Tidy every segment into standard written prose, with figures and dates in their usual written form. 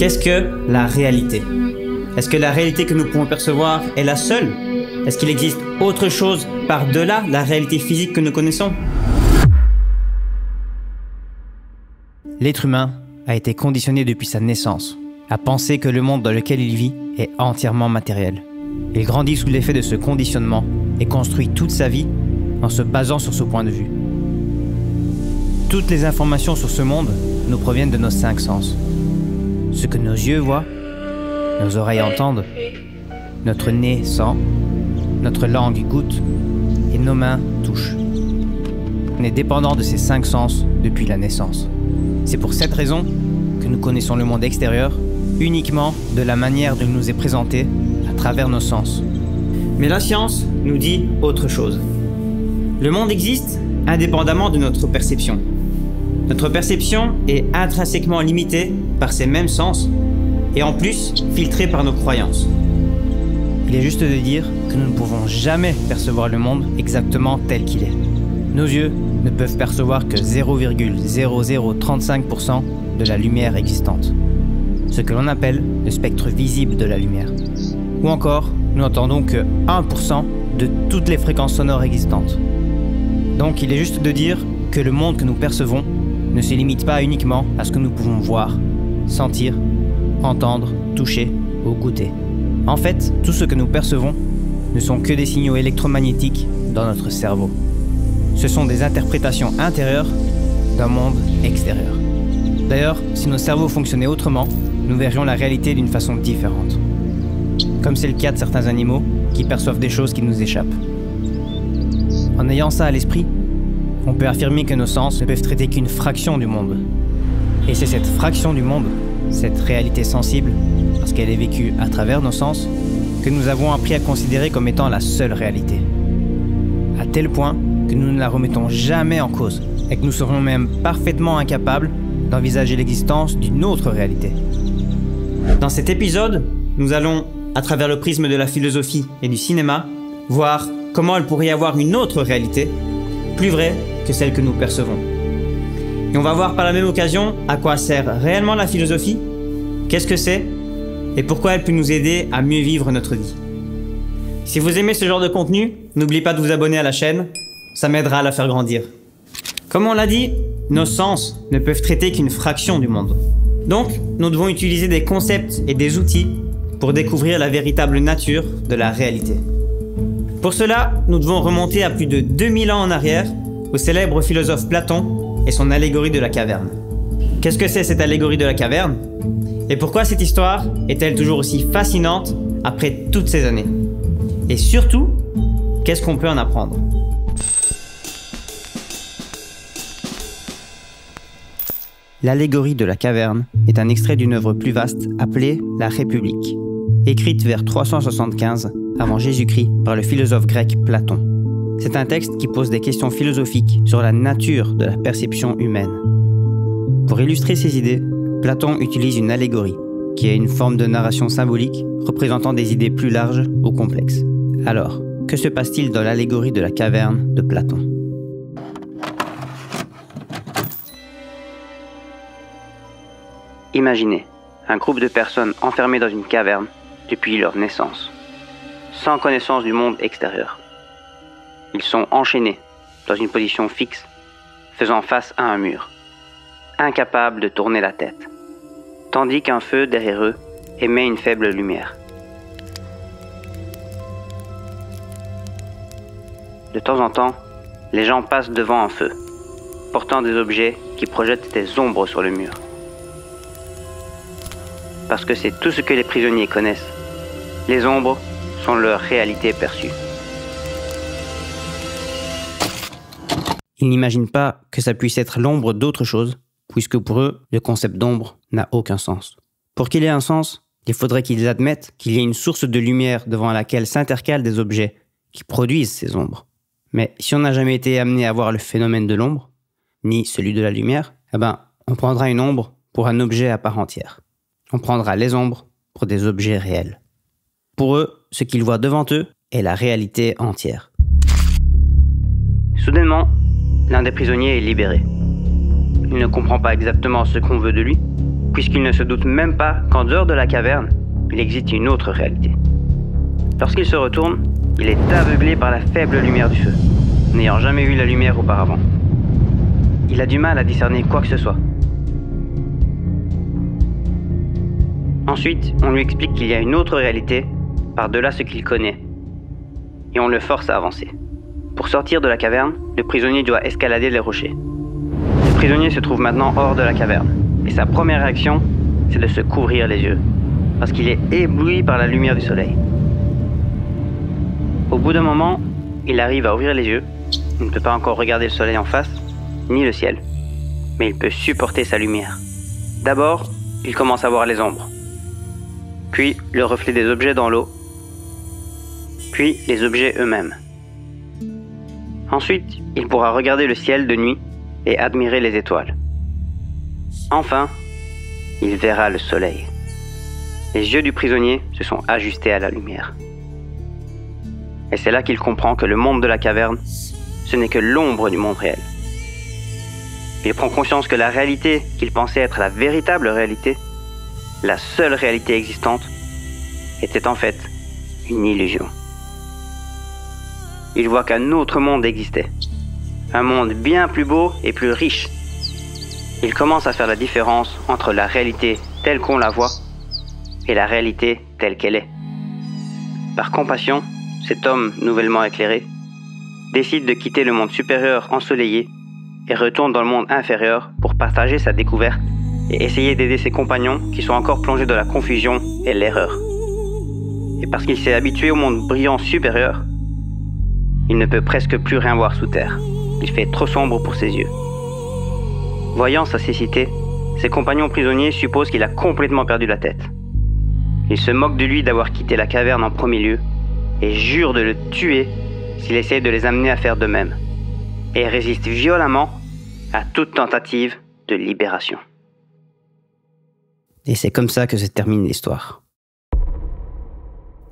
Qu'est-ce que la réalité? Est-ce que la réalité que nous pouvons percevoir est la seule? Est-ce qu'il existe autre chose par-delà la réalité physique que nous connaissons? L'être humain a été conditionné depuis sa naissance à penser que le monde dans lequel il vit est entièrement matériel. Il grandit sous l'effet de ce conditionnement et construit toute sa vie en se basant sur ce point de vue. Toutes les informations sur ce monde nous proviennent de nos 5 sens. Ce que nos yeux voient, nos oreilles entendent, notre nez sent, notre langue goûte et nos mains touchent. On est dépendant de ces 5 sens depuis la naissance. C'est pour cette raison que nous connaissons le monde extérieur uniquement de la manière dont il nous est présenté à travers nos sens. Mais la science nous dit autre chose. Le monde existe indépendamment de notre perception. Notre perception est intrinsèquement limitée par ces mêmes sens et en plus filtrée par nos croyances. Il est juste de dire que nous ne pouvons jamais percevoir le monde exactement tel qu'il est. Nos yeux ne peuvent percevoir que 0,0035% de la lumière existante, ce que l'on appelle le spectre visible de la lumière. Ou encore, nous n'entendons que 1% de toutes les fréquences sonores existantes. Donc il est juste de dire que le monde que nous percevons ne se limite pas uniquement à ce que nous pouvons voir, sentir, entendre, toucher ou goûter. En fait, tout ce que nous percevons ne sont que des signaux électromagnétiques dans notre cerveau. Ce sont des interprétations intérieures d'un monde extérieur. D'ailleurs, si nos cerveaux fonctionnaient autrement, nous verrions la réalité d'une façon différente. Comme c'est le cas de certains animaux qui perçoivent des choses qui nous échappent. En ayant ça à l'esprit, on peut affirmer que nos sens ne peuvent traiter qu'une fraction du monde. Et c'est cette fraction du monde, cette réalité sensible, parce qu'elle est vécue à travers nos sens, que nous avons appris à considérer comme étant la seule réalité. À tel point que nous ne la remettons jamais en cause, et que nous serions même parfaitement incapables d'envisager l'existence d'une autre réalité. Dans cet épisode, nous allons, à travers le prisme de la philosophie et du cinéma, voir comment il pourrait y avoir une autre réalité, plus vraie que celle que nous percevons. Et on va voir par la même occasion à quoi sert réellement la philosophie, qu'est-ce que c'est, et pourquoi elle peut nous aider à mieux vivre notre vie. Si vous aimez ce genre de contenu, n'oubliez pas de vous abonner à la chaîne, ça m'aidera à la faire grandir. Comme on l'a dit, nos sens ne peuvent traiter qu'une fraction du monde. Donc, nous devons utiliser des concepts et des outils pour découvrir la véritable nature de la réalité. Pour cela, nous devons remonter à plus de 2000 ans en arrière, au célèbre philosophe Platon et son allégorie de la caverne. Qu'est-ce que c'est cette allégorie de la caverne? Et pourquoi cette histoire est-elle toujours aussi fascinante après toutes ces années? Et surtout, qu'est-ce qu'on peut en apprendre? L'allégorie de la caverne est un extrait d'une œuvre plus vaste appelée La République, écrite vers 375 avant Jésus-Christ par le philosophe grec Platon. C'est un texte qui pose des questions philosophiques sur la nature de la perception humaine. Pour illustrer ses idées, Platon utilise une allégorie, qui est une forme de narration symbolique représentant des idées plus larges ou complexes. Alors, que se passe-t-il dans l'allégorie de la caverne de Platon? Imaginez un groupe de personnes enfermées dans une caverne depuis leur naissance, sans connaissance du monde extérieur. Ils sont enchaînés dans une position fixe, faisant face à un mur, incapables de tourner la tête, tandis qu'un feu derrière eux émet une faible lumière. De temps en temps, les gens passent devant un feu, portant des objets qui projettent des ombres sur le mur. Parce que c'est tout ce que les prisonniers connaissent. Les ombres sont leur réalité perçue. Ils n'imaginent pas que ça puisse être l'ombre d'autre chose, puisque pour eux, le concept d'ombre n'a aucun sens. Pour qu'il ait un sens, il faudrait qu'ils admettent qu'il y ait une source de lumière devant laquelle s'intercalent des objets qui produisent ces ombres. Mais si on n'a jamais été amené à voir le phénomène de l'ombre, ni celui de la lumière, on prendra une ombre pour un objet à part entière. On prendra les ombres pour des objets réels. Pour eux, ce qu'ils voient devant eux est la réalité entière. Soudainement, l'un des prisonniers est libéré. Il ne comprend pas exactement ce qu'on veut de lui, puisqu'il ne se doute même pas qu'en dehors de la caverne, il existe une autre réalité. Lorsqu'il se retourne, il est aveuglé par la faible lumière du feu, n'ayant jamais vu la lumière auparavant. Il a du mal à discerner quoi que ce soit. Ensuite, on lui explique qu'il y a une autre réalité par-delà ce qu'il connaît, et on le force à avancer. Pour sortir de la caverne, le prisonnier doit escalader les rochers. Le prisonnier se trouve maintenant hors de la caverne, et sa première réaction, c'est de se couvrir les yeux, parce qu'il est ébloui par la lumière du soleil. Au bout d'un moment, il arrive à ouvrir les yeux. Il ne peut pas encore regarder le soleil en face, ni le ciel, mais il peut supporter sa lumière. D'abord, il commence à voir les ombres, puis le reflet des objets dans l'eau, puis les objets eux-mêmes. Ensuite, il pourra regarder le ciel de nuit et admirer les étoiles. Enfin, il verra le soleil. Les yeux du prisonnier se sont ajustés à la lumière. Et c'est là qu'il comprend que le monde de la caverne, ce n'est que l'ombre du monde réel. Il prend conscience que la réalité qu'il pensait être la véritable réalité, la seule réalité existante, était en fait une illusion. Il voit qu'un autre monde existait, un monde bien plus beau et plus riche. Il commence à faire la différence entre la réalité telle qu'on la voit et la réalité telle qu'elle est. Par compassion, cet homme nouvellement éclairé décide de quitter le monde supérieur ensoleillé et retourne dans le monde inférieur pour partager sa découverte et essayer d'aider ses compagnons qui sont encore plongés dans la confusion et l'erreur. Et parce qu'il s'est habitué au monde brillant supérieur, il ne peut presque plus rien voir sous terre. Il fait trop sombre pour ses yeux. Voyant sa cécité, ses compagnons prisonniers supposent qu'il a complètement perdu la tête. Ils se moquent de lui d'avoir quitté la caverne en premier lieu et jurent de le tuer s'il essaie de les amener à faire de même, et résistent violemment à toute tentative de libération. Et c'est comme ça que se termine l'histoire.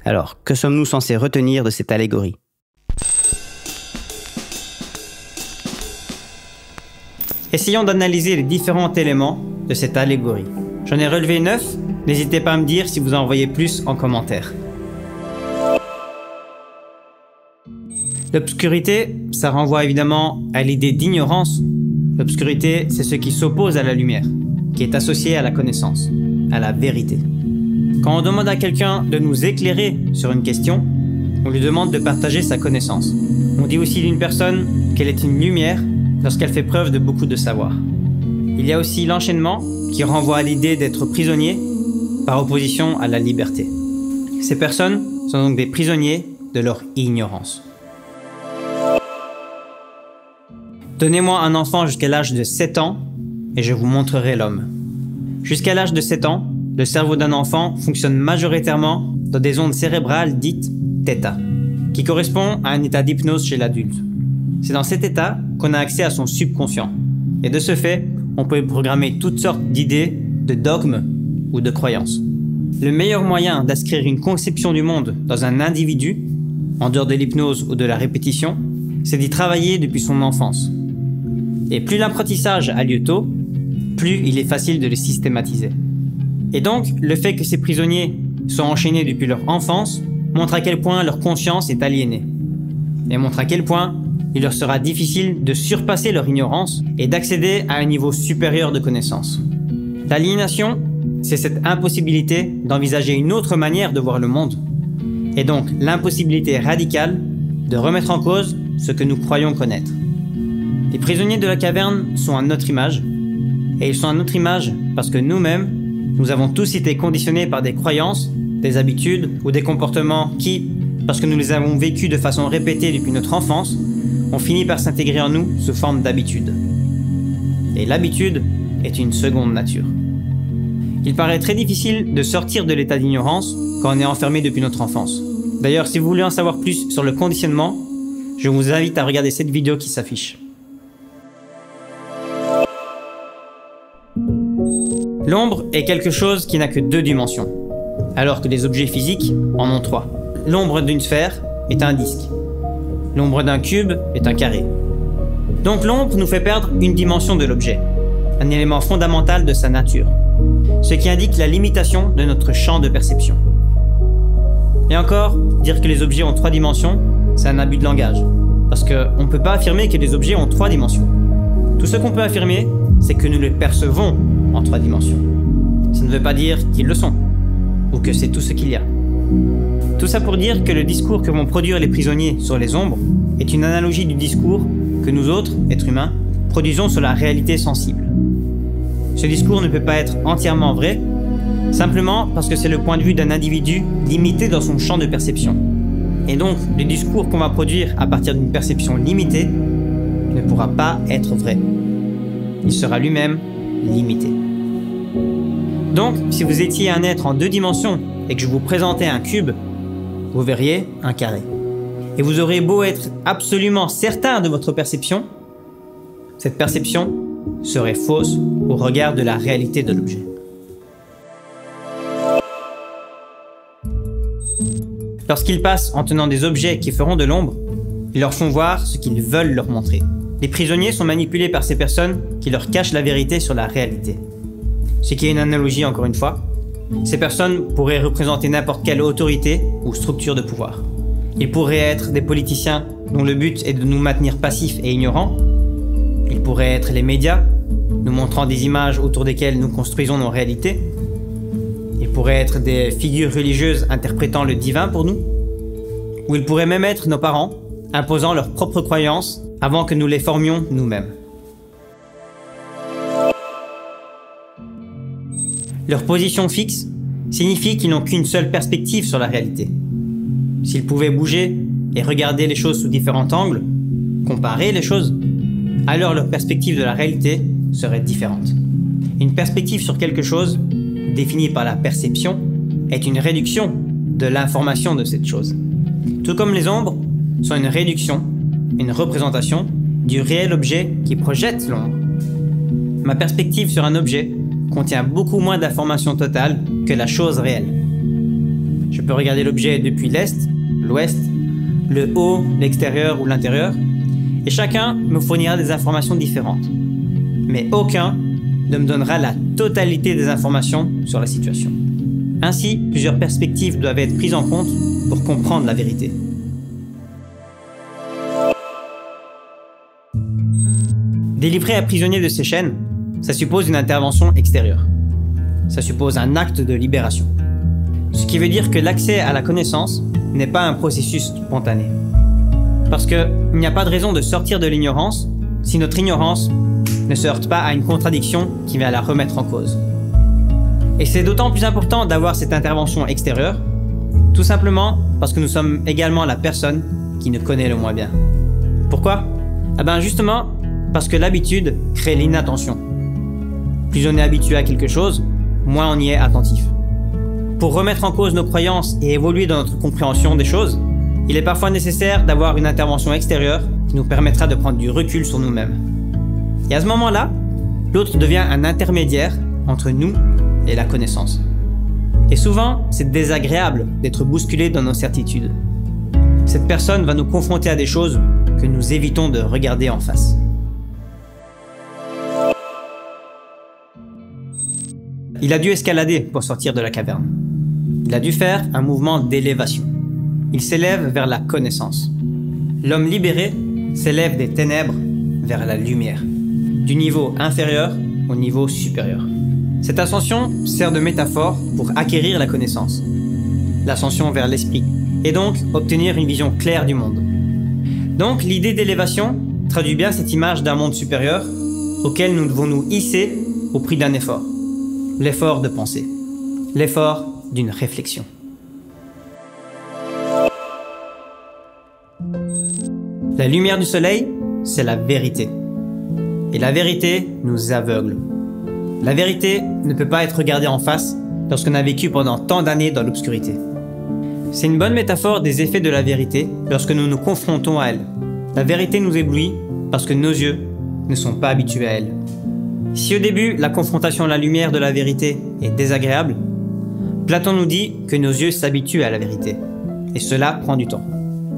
Alors, que sommes-nous censés retenir de cette allégorie ? Essayons d'analyser les différents éléments de cette allégorie. J'en ai relevé 9, n'hésitez pas à me dire si vous en voyez plus en commentaire. L'obscurité, ça renvoie évidemment à l'idée d'ignorance. L'obscurité, c'est ce qui s'oppose à la lumière, qui est associé à la connaissance, à la vérité. Quand on demande à quelqu'un de nous éclairer sur une question, on lui demande de partager sa connaissance. On dit aussi d'une personne qu'elle est une lumière lorsqu'elle fait preuve de beaucoup de savoir. Il y a aussi l'enchaînement qui renvoie à l'idée d'être prisonnier par opposition à la liberté. Ces personnes sont donc des prisonniers de leur ignorance. Donnez-moi un enfant jusqu'à l'âge de 7 ans et je vous montrerai l'homme. Jusqu'à l'âge de 7 ans, le cerveau d'un enfant fonctionne majoritairement dans des ondes cérébrales dites θ, qui correspond à un état d'hypnose chez l'adulte. C'est dans cet état qu'on a accès à son subconscient. Et de ce fait, on peut programmer toutes sortes d'idées, de dogmes ou de croyances. Le meilleur moyen d'inscrire une conception du monde dans un individu, en dehors de l'hypnose ou de la répétition, c'est d'y travailler depuis son enfance. Et plus l'apprentissage a lieu tôt, plus il est facile de le systématiser. Et donc, le fait que ces prisonniers soient enchaînés depuis leur enfance montre à quel point leur conscience est aliénée. Et montre à quel point il leur sera difficile de surpasser leur ignorance et d'accéder à un niveau supérieur de connaissance. L'aliénation, c'est cette impossibilité d'envisager une autre manière de voir le monde, et donc l'impossibilité radicale de remettre en cause ce que nous croyons connaître. Les prisonniers de la caverne sont à notre image, et ils sont à notre image parce que nous-mêmes, nous avons tous été conditionnés par des croyances, des habitudes ou des comportements qui, parce que nous les avons vécus de façon répétée depuis notre enfance, ont fini par s'intégrer en nous sous forme d'habitude. Et l'habitude est une seconde nature. Il paraît très difficile de sortir de l'état d'ignorance quand on est enfermé depuis notre enfance. D'ailleurs, si vous voulez en savoir plus sur le conditionnement, je vous invite à regarder cette vidéo qui s'affiche. L'ombre est quelque chose qui n'a que 2 dimensions, alors que les objets physiques en ont 3. L'ombre d'une sphère est un disque. L'ombre d'un cube est un carré. Donc l'ombre nous fait perdre une dimension de l'objet, un élément fondamental de sa nature. ce qui indique la limitation de notre champ de perception. Et encore, dire que les objets ont 3 dimensions, c'est un abus de langage, parce qu'on ne peut pas affirmer que les objets ont 3 dimensions. Tout ce qu'on peut affirmer, c'est que nous les percevons en 3 dimensions. Ça ne veut pas dire qu'ils le sont, ou que c'est tout ce qu'il y a. Tout ça pour dire que le discours que vont produire les prisonniers sur les ombres est une analogie du discours que nous autres, êtres humains, produisons sur la réalité sensible. Ce discours ne peut pas être entièrement vrai, simplement parce que c'est le point de vue d'un individu limité dans son champ de perception. Et donc, le discours qu'on va produire à partir d'une perception limitée ne pourra pas être vrai. Il sera lui-même limité. Donc, si vous étiez un être en 2 dimensions et que je vous présentais un cube, vous verriez un carré. Et vous aurez beau être absolument certain de votre perception, cette perception serait fausse au regard de la réalité de l'objet. Lorsqu'ils passent en tenant des objets qui feront de l'ombre, ils leur font voir ce qu'ils veulent leur montrer. Les prisonniers sont manipulés par ces personnes qui leur cachent la vérité sur la réalité. Ce qui est une analogie encore une fois. Ces personnes pourraient représenter n'importe quelle autorité ou structure de pouvoir. Ils pourraient être des politiciens dont le but est de nous maintenir passifs et ignorants. Ils pourraient être les médias, nous montrant des images autour desquelles nous construisons nos réalités. Ils pourraient être des figures religieuses interprétant le divin pour nous. Ou ils pourraient même être nos parents, imposant leurs propres croyances avant que nous les formions nous-mêmes. Leur position fixe signifie qu'ils n'ont qu'une seule perspective sur la réalité. S'ils pouvaient bouger et regarder les choses sous différents angles, comparer les choses, alors leur perspective de la réalité serait différente. Une perspective sur quelque chose, définie par la perception, est une réduction de l'information de cette chose. Tout comme les ombres sont une réduction, une représentation du réel objet qui projette l'ombre. Ma perspective sur un objet contient beaucoup moins d'informations totales que la chose réelle. Je peux regarder l'objet depuis l'est, l'ouest, le haut, l'extérieur ou l'intérieur, et chacun me fournira des informations différentes. Mais aucun ne me donnera la totalité des informations sur la situation. Ainsi, plusieurs perspectives doivent être prises en compte pour comprendre la vérité. Délivrer un prisonnier de ses chaînes, ça suppose une intervention extérieure. Ça suppose un acte de libération. Ce qui veut dire que l'accès à la connaissance n'est pas un processus spontané. Parce qu'il n'y a pas de raison de sortir de l'ignorance si notre ignorance ne se heurte pas à une contradiction qui vient la remettre en cause. Et c'est d'autant plus important d'avoir cette intervention extérieure, tout simplement parce que nous sommes également la personne qui nous connaît le moins bien. Pourquoi? Justement, parce que l'habitude crée l'inattention. Plus on est habitué à quelque chose, moins on y est attentif. Pour remettre en cause nos croyances et évoluer dans notre compréhension des choses, il est parfois nécessaire d'avoir une intervention extérieure qui nous permettra de prendre du recul sur nous-mêmes. Et à ce moment-là, l'autre devient un intermédiaire entre nous et la connaissance. Et souvent, c'est désagréable d'être bousculé dans nos certitudes. Cette personne va nous confronter à des choses que nous évitons de regarder en face. Il a dû escalader pour sortir de la caverne. Il a dû faire un mouvement d'élévation. Il s'élève vers la connaissance. L'homme libéré s'élève des ténèbres vers la lumière, du niveau inférieur au niveau supérieur. Cette ascension sert de métaphore pour acquérir la connaissance, l'ascension vers l'esprit, et donc obtenir une vision claire du monde. Donc l'idée d'élévation traduit bien cette image d'un monde supérieur auquel nous devons nous hisser au prix d'un effort. L'effort de penser, l'effort d'une réflexion. La lumière du soleil, c'est la vérité. Et la vérité nous aveugle. La vérité ne peut pas être regardée en face lorsqu'on a vécu pendant tant d'années dans l'obscurité. C'est une bonne métaphore des effets de la vérité lorsque nous nous confrontons à elle. La vérité nous éblouit parce que nos yeux ne sont pas habitués à elle. Si au début, la confrontation à la lumière de la vérité est désagréable, Platon nous dit que nos yeux s'habituent à la vérité. Et cela prend du temps.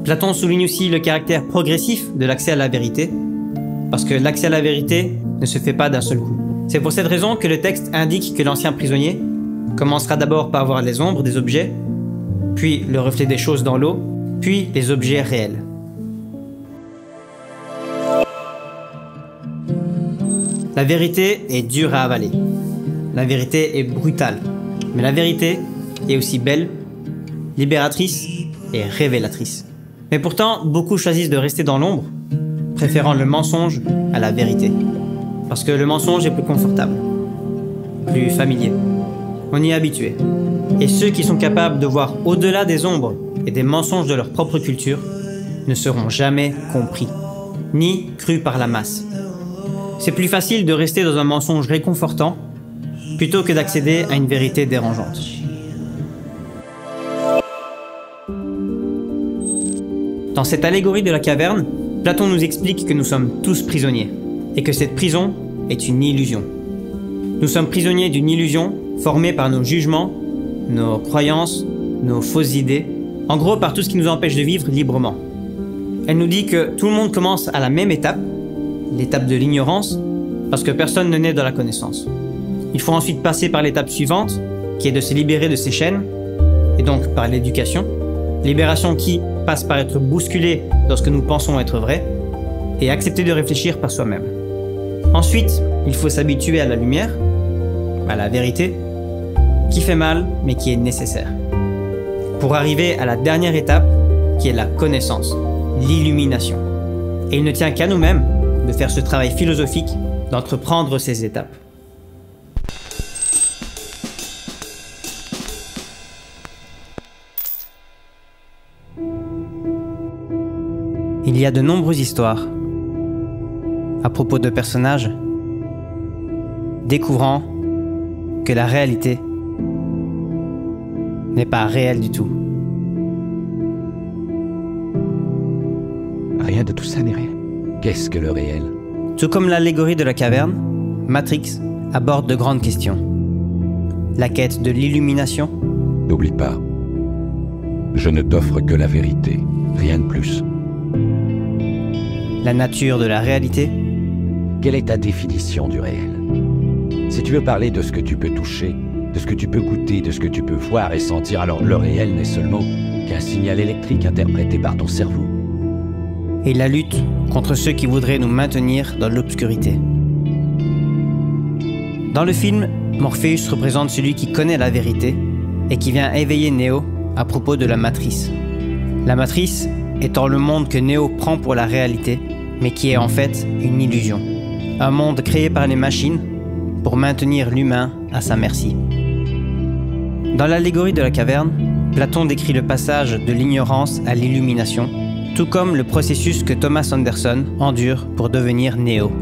Platon souligne aussi le caractère progressif de l'accès à la vérité, parce que l'accès à la vérité ne se fait pas d'un seul coup. C'est pour cette raison que le texte indique que l'ancien prisonnier commencera d'abord par voir les ombres des objets, puis le reflet des choses dans l'eau, puis les objets réels. La vérité est dure à avaler. La vérité est brutale. Mais la vérité est aussi belle, libératrice et révélatrice. Mais pourtant, beaucoup choisissent de rester dans l'ombre, préférant le mensonge à la vérité. Parce que le mensonge est plus confortable, plus familier. On y est habitué. Et ceux qui sont capables de voir au-delà des ombres et des mensonges de leur propre culture ne seront jamais compris, ni crus par la masse. C'est plus facile de rester dans un mensonge réconfortant plutôt que d'accéder à une vérité dérangeante. Dans cette allégorie de la caverne, Platon nous explique que nous sommes tous prisonniers et que cette prison est une illusion. Nous sommes prisonniers d'une illusion formée par nos jugements, nos croyances, nos fausses idées, en gros par tout ce qui nous empêche de vivre librement. Elle nous dit que tout le monde commence à la même étape, l'étape de l'ignorance, parce que personne ne naît dans la connaissance. Il faut ensuite passer par l'étape suivante, qui est de se libérer de ces chaînes, et donc par l'éducation. Libération qui passe par être bousculé dans ce que nous pensons être vrai, et accepter de réfléchir par soi-même. Ensuite, il faut s'habituer à la lumière, à la vérité, qui fait mal, mais qui est nécessaire. Pour arriver à la dernière étape, qui est la connaissance, l'illumination. Et il ne tient qu'à nous-mêmes de faire ce travail philosophique, d'entreprendre ces étapes. Il y a de nombreuses histoires à propos de personnages découvrant que la réalité n'est pas réelle du tout. Rien de tout ça n'est réel. Qu'est-ce que le réel? Tout comme l'allégorie de la caverne, Matrix aborde de grandes questions. La quête de l'illumination. N'oublie pas, je ne t'offre que la vérité, rien de plus. La nature de la réalité. Quelle est ta définition du réel? Si tu veux parler de ce que tu peux toucher, de ce que tu peux goûter, de ce que tu peux voir et sentir, alors le réel n'est seulement qu'un signal électrique interprété par ton cerveau. Et la lutte contre ceux qui voudraient nous maintenir dans l'obscurité. Dans le film, Morpheus représente celui qui connaît la vérité et qui vient éveiller Neo à propos de la matrice. La matrice étant le monde que Neo prend pour la réalité, mais qui est en fait une illusion. Un monde créé par les machines pour maintenir l'humain à sa merci. Dans l'allégorie de la caverne, Platon décrit le passage de l'ignorance à l'illumination, tout comme le processus que Thomas Anderson endure pour devenir Neo.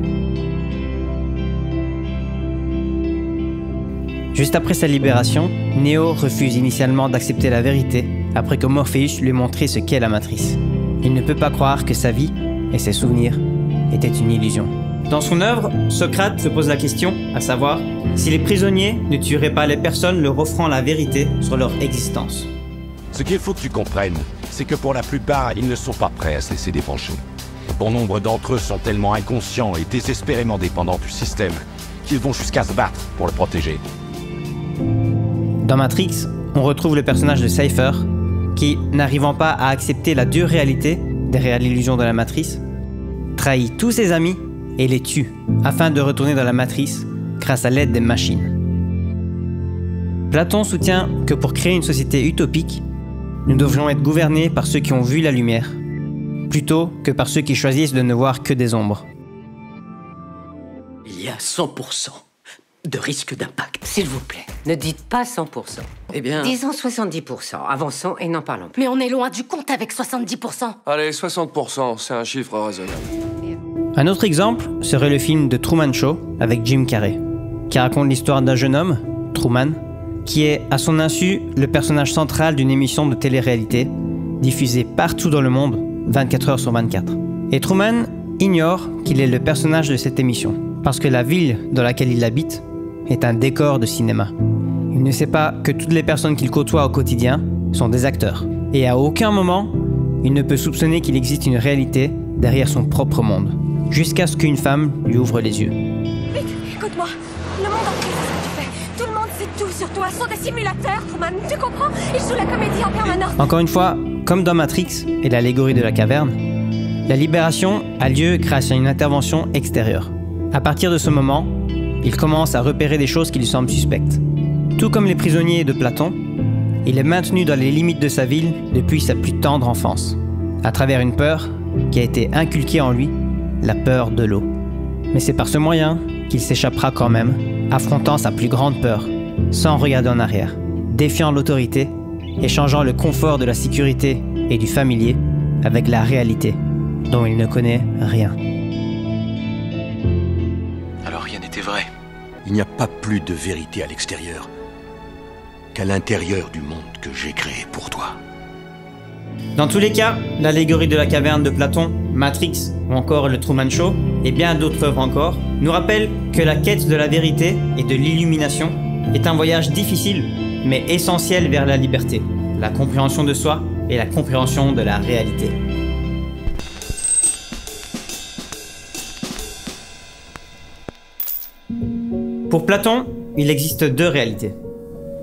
Juste après sa libération, Neo refuse initialement d'accepter la vérité après que Morpheus lui ait montré ce qu'est la matrice. Il ne peut pas croire que sa vie et ses souvenirs étaient une illusion. Dans son œuvre, Socrate se pose la question, à savoir si les prisonniers ne tueraient pas les personnes leur offrant la vérité sur leur existence. Ce qu'il faut que tu comprennes, c'est que pour la plupart, ils ne sont pas prêts à se laisser dépencher. Bon nombre d'entre eux sont tellement inconscients et désespérément dépendants du système qu'ils vont jusqu'à se battre pour le protéger. Dans Matrix, on retrouve le personnage de Cypher, qui, n'arrivant pas à accepter la dure réalité derrière l'illusion de la matrice, trahit tous ses amis et les tue, afin de retourner dans la matrice grâce à l'aide des machines. Platon soutient que pour créer une société utopique, nous devrions être gouvernés par ceux qui ont vu la lumière, plutôt que par ceux qui choisissent de ne voir que des ombres. Il y a 100% de risque d'impact. S'il vous plaît, ne dites pas 100%. Eh bien... Disons 70%. Avançons et n'en parlons plus. Mais on est loin du compte avec 70%. Allez, 60%, c'est un chiffre raisonnable. Un autre exemple serait le film de Truman Show avec Jim Carrey, qui raconte l'histoire d'un jeune homme, Truman, qui est, à son insu, le personnage central d'une émission de télé-réalité diffusée partout dans le monde, 24 heures sur 24. Et Truman ignore qu'il est le personnage de cette émission, parce que la ville dans laquelle il habite est un décor de cinéma. Il ne sait pas que toutes les personnes qu'il côtoie au quotidien sont des acteurs. Et à aucun moment, il ne peut soupçonner qu'il existe une réalité derrière son propre monde, jusqu'à ce qu'une femme lui ouvre les yeux. Vite, écoute-moi. Tout sur toi sont des simulateurs, Truman. Tu comprends? Ils jouent la comédie en permanence. Encore une fois, comme dans Matrix et l'allégorie de la caverne, la libération a lieu grâce à une intervention extérieure. À partir de ce moment, il commence à repérer des choses qui lui semblent suspectes. Tout comme les prisonniers de Platon, il est maintenu dans les limites de sa ville depuis sa plus tendre enfance, à travers une peur qui a été inculquée en lui, la peur de l'eau. Mais c'est par ce moyen qu'il s'échappera quand même, affrontant sa plus grande peur, sans regarder en arrière, défiant l'autorité, échangeant le confort de la sécurité et du familier avec la réalité, dont il ne connaît rien. Alors rien n'était vrai. Il n'y a pas plus de vérité à l'extérieur qu'à l'intérieur du monde que j'ai créé pour toi. Dans tous les cas, l'allégorie de la caverne de Platon, Matrix ou encore le Truman Show, et bien d'autres œuvres encore, nous rappellent que la quête de la vérité et de l'illumination est un voyage difficile, mais essentiel vers la liberté, la compréhension de soi et la compréhension de la réalité. Pour Platon, il existe deux réalités.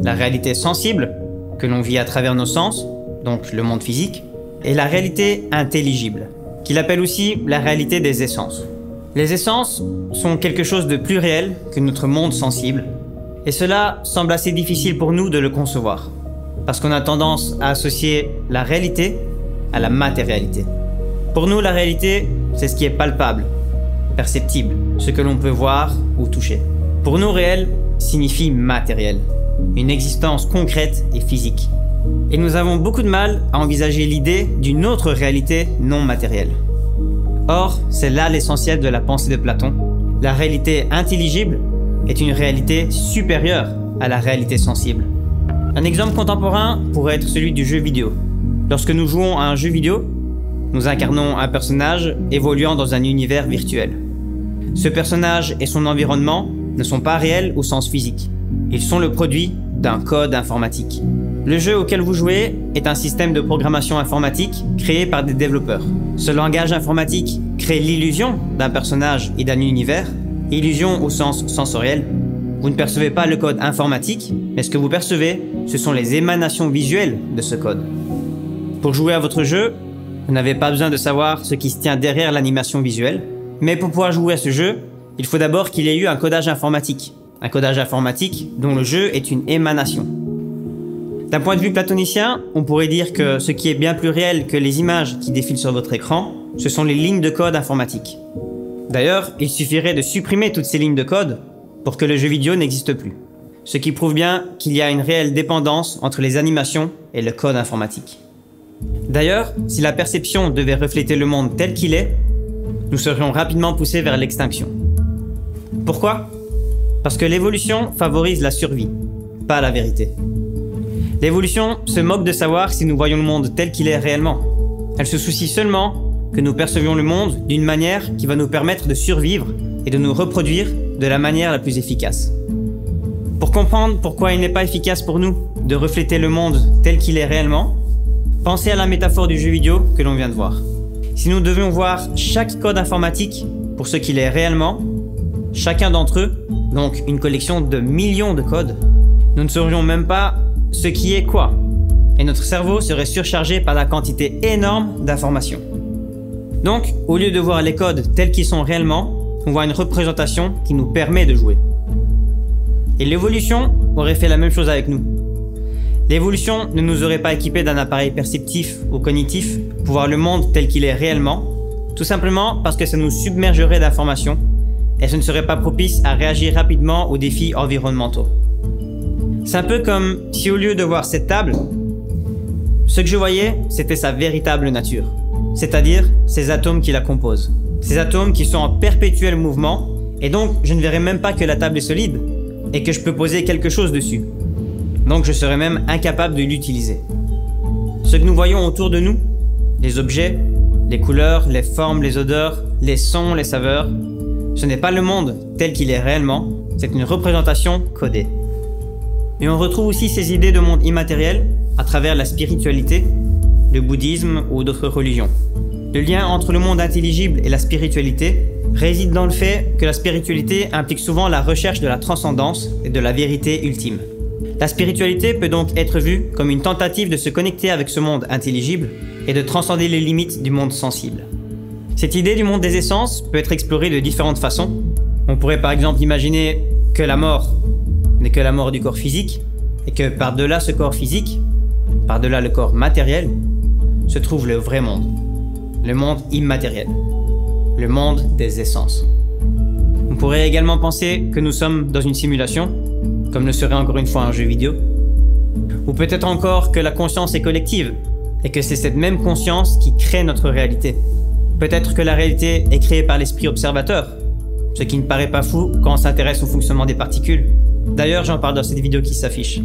La réalité sensible, que l'on vit à travers nos sens, donc le monde physique, et la réalité intelligible, qu'il appelle aussi la réalité des essences. Les essences sont quelque chose de plus réel que notre monde sensible, et cela semble assez difficile pour nous de le concevoir, parce qu'on a tendance à associer la réalité à la matérialité. Pour nous, la réalité, c'est ce qui est palpable, perceptible, ce que l'on peut voir ou toucher. Pour nous, réel signifie matériel, une existence concrète et physique. Et nous avons beaucoup de mal à envisager l'idée d'une autre réalité non matérielle. Or, c'est là l'essentiel de la pensée de Platon. La réalité intelligible est une réalité supérieure à la réalité sensible. Un exemple contemporain pourrait être celui du jeu vidéo. Lorsque nous jouons à un jeu vidéo, nous incarnons un personnage évoluant dans un univers virtuel. Ce personnage et son environnement ne sont pas réels au sens physique. Ils sont le produit d'un code informatique. Le jeu auquel vous jouez est un système de programmation informatique créé par des développeurs. Ce langage informatique crée l'illusion d'un personnage et d'un univers, illusion au sens sensoriel. Vous ne percevez pas le code informatique, mais ce que vous percevez, ce sont les émanations visuelles de ce code. Pour jouer à votre jeu, vous n'avez pas besoin de savoir ce qui se tient derrière l'animation visuelle, mais pour pouvoir jouer à ce jeu, il faut d'abord qu'il y ait eu un codage informatique dont le jeu est une émanation. D'un point de vue platonicien, on pourrait dire que ce qui est bien plus réel que les images qui défilent sur votre écran, ce sont les lignes de code informatique. D'ailleurs, il suffirait de supprimer toutes ces lignes de code pour que le jeu vidéo n'existe plus. Ce qui prouve bien qu'il y a une réelle dépendance entre les animations et le code informatique. D'ailleurs, si la perception devait refléter le monde tel qu'il est, nous serions rapidement poussés vers l'extinction. Pourquoi ? Parce que l'évolution favorise la survie, pas la vérité. L'évolution se moque de savoir si nous voyons le monde tel qu'il est réellement. Elle se soucie seulement que nous percevions le monde d'une manière qui va nous permettre de survivre et de nous reproduire de la manière la plus efficace. Pour comprendre pourquoi il n'est pas efficace pour nous de refléter le monde tel qu'il est réellement, pensez à la métaphore du jeu vidéo que l'on vient de voir. Si nous devions voir chaque code informatique pour ce qu'il est réellement, chacun d'entre eux, donc une collection de millions de codes, nous ne saurions même pas ce qui est quoi, et notre cerveau serait surchargé par la quantité énorme d'informations. Donc, au lieu de voir les codes tels qu'ils sont réellement, on voit une représentation qui nous permet de jouer. Et l'évolution aurait fait la même chose avec nous. L'évolution ne nous aurait pas équipés d'un appareil perceptif ou cognitif pour voir le monde tel qu'il est réellement, tout simplement parce que ça nous submergerait d'informations et ce ne serait pas propice à réagir rapidement aux défis environnementaux. C'est un peu comme si au lieu de voir cette table, ce que je voyais, c'était sa véritable nature, c'est-à-dire ces atomes qui la composent. Ces atomes qui sont en perpétuel mouvement, et donc je ne verrais même pas que la table est solide, et que je peux poser quelque chose dessus. Donc je serais même incapable de l'utiliser. Ce que nous voyons autour de nous, les objets, les couleurs, les formes, les odeurs, les sons, les saveurs, ce n'est pas le monde tel qu'il est réellement, c'est une représentation codée. Et on retrouve aussi ces idées de monde immatériel à travers la spiritualité, le bouddhisme ou d'autres religions. Le lien entre le monde intelligible et la spiritualité réside dans le fait que la spiritualité implique souvent la recherche de la transcendance et de la vérité ultime. La spiritualité peut donc être vue comme une tentative de se connecter avec ce monde intelligible et de transcender les limites du monde sensible. Cette idée du monde des essences peut être explorée de différentes façons. On pourrait par exemple imaginer que la mort n'est que la mort du corps physique et que par-delà ce corps physique, par-delà le corps matériel, se trouve le vrai monde, le monde immatériel, le monde des essences. On pourrait également penser que nous sommes dans une simulation, comme le serait encore une fois un jeu vidéo, ou peut-être encore que la conscience est collective et que c'est cette même conscience qui crée notre réalité. Peut-être que la réalité est créée par l'esprit observateur, ce qui ne paraît pas fou quand on s'intéresse au fonctionnement des particules. D'ailleurs, j'en parle dans cette vidéo qui s'affiche.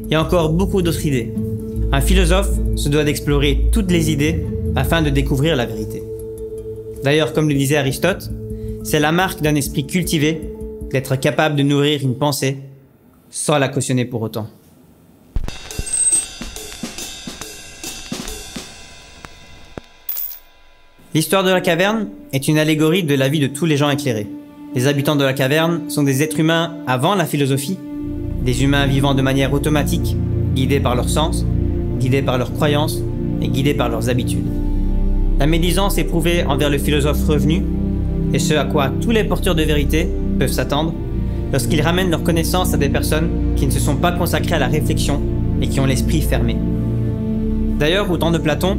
Il y a encore beaucoup d'autres idées. Un philosophe se doit d'explorer toutes les idées afin de découvrir la vérité. D'ailleurs, comme le disait Aristote, c'est la marque d'un esprit cultivé d'être capable de nourrir une pensée sans la cautionner pour autant. L'histoire de la caverne est une allégorie de la vie de tous les gens éclairés. Les habitants de la caverne sont des êtres humains avant la philosophie, des humains vivant de manière automatique, guidés par leurs sens, guidés par leurs croyances et guidés par leurs habitudes. La médisance est prouvée envers le philosophe revenu, et ce à quoi tous les porteurs de vérité peuvent s'attendre lorsqu'ils ramènent leurs connaissances à des personnes qui ne se sont pas consacrées à la réflexion et qui ont l'esprit fermé. D'ailleurs, au temps de Platon,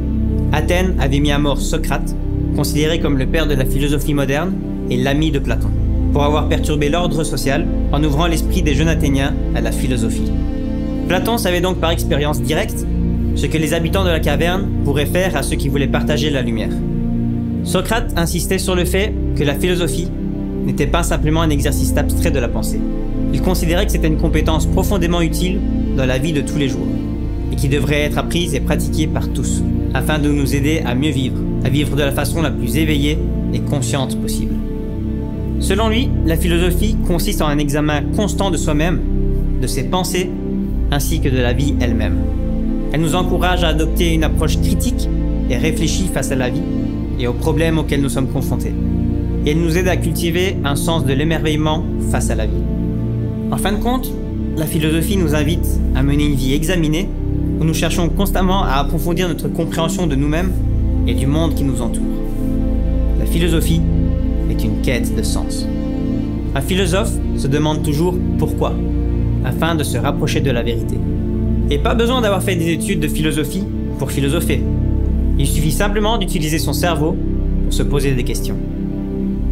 Athènes avait mis à mort Socrate, considéré comme le père de la philosophie moderne et l'ami de Platon, pour avoir perturbé l'ordre social en ouvrant l'esprit des jeunes Athéniens à la philosophie. Platon savait donc par expérience directe ce que les habitants de la caverne pourraient faire à ceux qui voulaient partager la lumière. Socrate insistait sur le fait que la philosophie n'était pas simplement un exercice abstrait de la pensée. Il considérait que c'était une compétence profondément utile dans la vie de tous les jours et qui devrait être apprise et pratiquée par tous afin de nous aider à mieux vivre, à vivre de la façon la plus éveillée et consciente possible. Selon lui, la philosophie consiste en un examen constant de soi-même, de ses pensées, ainsi que de la vie elle-même. Elle nous encourage à adopter une approche critique et réfléchie face à la vie et aux problèmes auxquels nous sommes confrontés. Et elle nous aide à cultiver un sens de l'émerveillement face à la vie. En fin de compte, la philosophie nous invite à mener une vie examinée où nous cherchons constamment à approfondir notre compréhension de nous-mêmes et du monde qui nous entoure. La philosophie est une quête de sens. Un philosophe se demande toujours pourquoi, afin de se rapprocher de la vérité. Et pas besoin d'avoir fait des études de philosophie pour philosopher. Il suffit simplement d'utiliser son cerveau pour se poser des questions.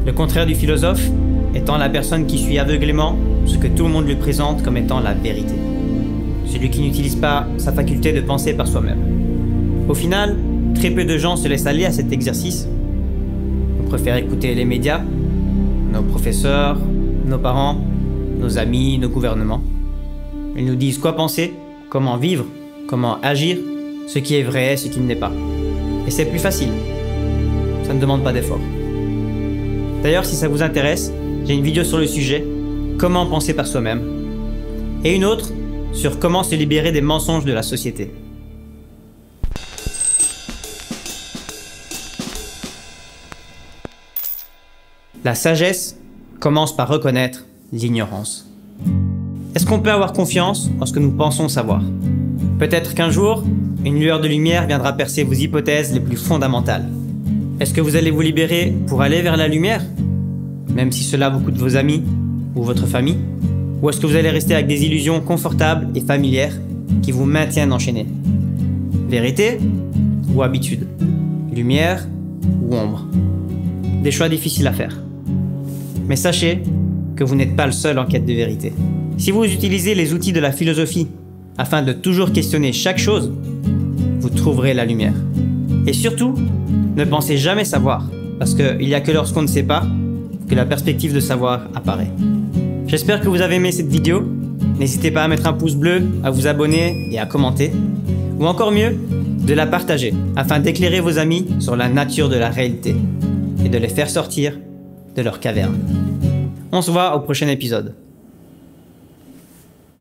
Le contraire du philosophe étant la personne qui suit aveuglément ce que tout le monde lui présente comme étant la vérité. Celui qui n'utilise pas sa faculté de penser par soi-même. Au final, très peu de gens se laissent aller à cet exercice. On préfère écouter les médias, nos professeurs, nos parents, nos amis, nos gouvernements. Ils nous disent quoi penser, comment vivre, comment agir, ce qui est vrai, ce qui ne l'est pas. Et c'est plus facile. Ça ne demande pas d'effort. D'ailleurs, si ça vous intéresse, j'ai une vidéo sur le sujet, comment penser par soi-même, et une autre sur comment se libérer des mensonges de la société. La sagesse commence par reconnaître l'ignorance. Est-ce qu'on peut avoir confiance en ce que nous pensons savoir? Peut-être qu'un jour, une lueur de lumière viendra percer vos hypothèses les plus fondamentales. Est-ce que vous allez vous libérer pour aller vers la lumière, même si cela vous coûte vos amis ou votre famille? Ou est-ce que vous allez rester avec des illusions confortables et familières qui vous maintiennent enchaînés? Vérité ou habitude? Lumière ou ombre? Des choix difficiles à faire. Mais sachez que vous n'êtes pas le seul en quête de vérité. Si vous utilisez les outils de la philosophie afin de toujours questionner chaque chose, vous trouverez la lumière. Et surtout, ne pensez jamais savoir, parce qu'il n'y a que lorsqu'on ne sait pas que la perspective de savoir apparaît. J'espère que vous avez aimé cette vidéo. N'hésitez pas à mettre un pouce bleu, à vous abonner et à commenter. Ou encore mieux, de la partager, afin d'éclairer vos amis sur la nature de la réalité et de les faire sortir de leur caverne. On se voit au prochain épisode.